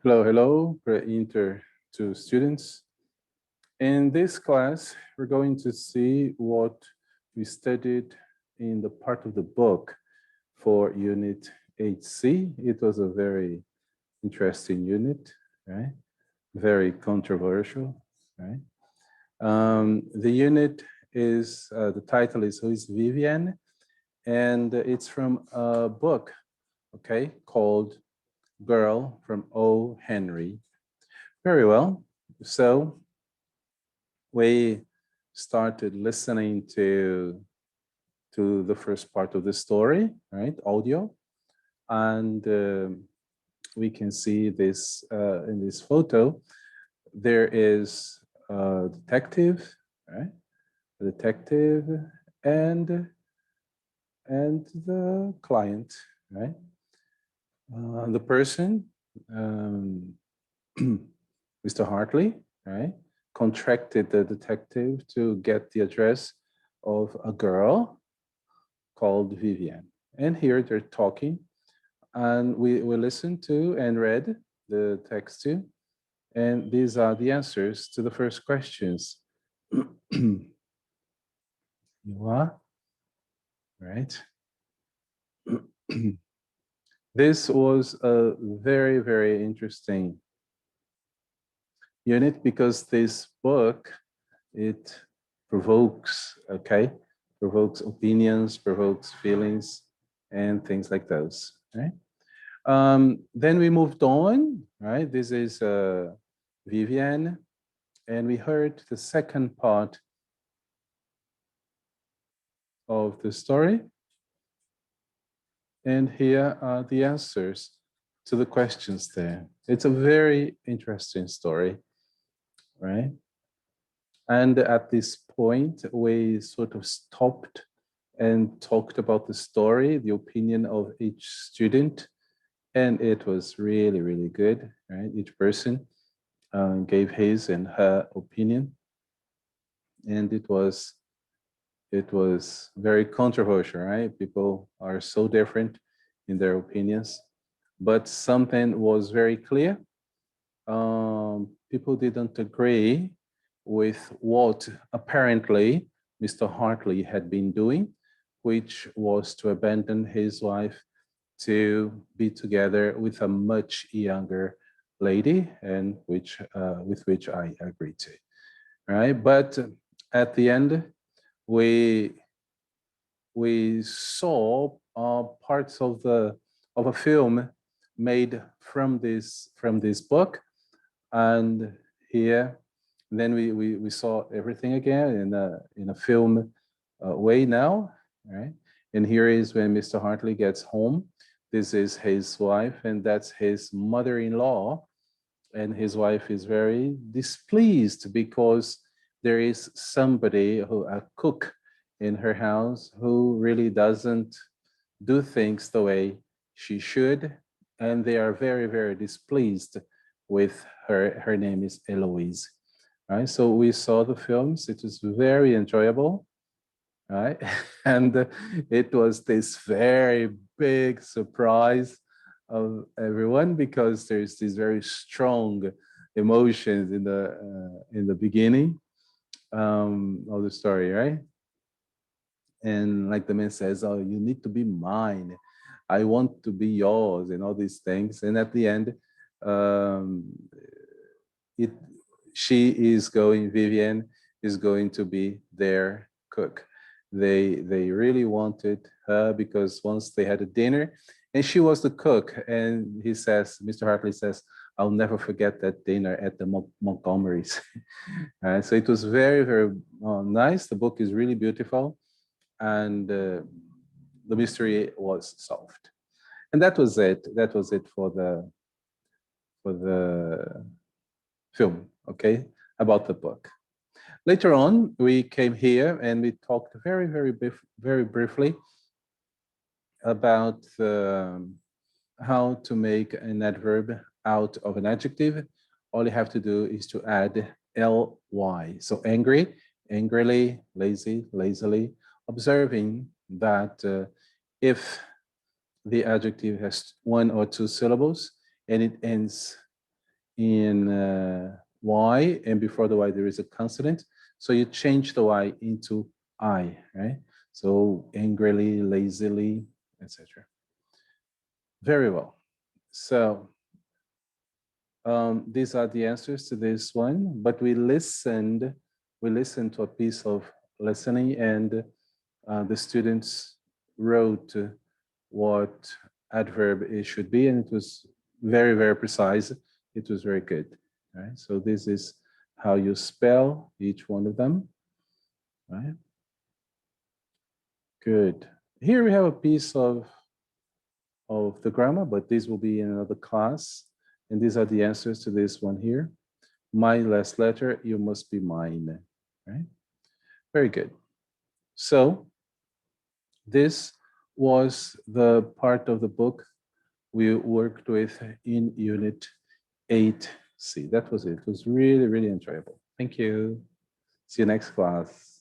Hello, hello, inter to students. In this class, we're going to see what we studied in the part of the book for Unit HC. It was a very interesting unit, right? Very controversial, right? The unit is, the title is Who is Vivian? And it's from a book, okay, called Girl from O. Henry. Very well. So we started listening to the first part of the story, right? Audio, and we can see this in this photo. There is a detective, right? A detective and the client, right? The person, um, Mr. Hartley, right, contracted the detective to get the address of a girl called Vivian. And here they're talking, and we listened to and read the text too. And these are the answers to the first questions. You are, right? This was a very, very interesting unit because this book, it provokes, okay? Provokes opinions, provokes feelings, and things like those, right? Then we moved on, right? This is Vivian, and we heard the second part of the story. And here are the answers to the questions there. It's a very interesting story, right? And at this point, we sort of stopped and talked about the story, the opinion of each student. And it was really, really good, right? Each person gave his and her opinion. And it was very controversial, right? People are so different in their opinions. But something was very clear. People didn't agree with what apparently Mr. Hartley had been doing, which was to abandon his wife to be together with a much younger lady, and with which I agreed to. Right, but at the end, we we saw parts of a film made from this book, and here then we saw everything again in a film way now, right? And here is when Mr. Hartley gets home. This is his wife, and that's his mother-in-law. And his wife is very displeased because there is somebody who a cook in her house who really doesn't do things the way she should, and they are very, very displeased with her. Her name is Eloise. Right, so we saw the films. It was very enjoyable, right? And it was this very big surprise of everyone because there's these very strong emotions in the beginning of the story, right? And like the man says, "Oh, you need to be mine. I want to be yours," and all these things. And at the end, um, it Vivian is going to be their cook. They really wanted her because once they had a dinner, and she was the cook. And he says, Mr. Hartley says, "I'll never forget that dinner at the Montgomerys." So it was very, very nice. The book is really beautiful, and the mystery was solved. And that was it. That was it for the film, okay, about the book. Later on, we came here and we talked very, very briefly about how to make an adverb out of an adjective. All you have to do is to add ly. So angry, angrily, lazy, lazily, observing that if the adjective has one or two syllables and it ends in Y, and before the Y there is a consonant. So you change the Y into I, right? So angrily, lazily, etc. Very well. So these are the answers to this one, but we listened to a piece of listening, and the students wrote what adverb it should be, and it was very, very precise. It was very good, right? So this is how you spell each one of them, right? Good. Here we have a piece of the grammar, but this will be in another class. And these are the answers to this one here. My last letter, you must be mine, right? Very good. So this was the part of the book we worked with in Unit 8C. That was it. It was really, really enjoyable. Thank you. See you next class.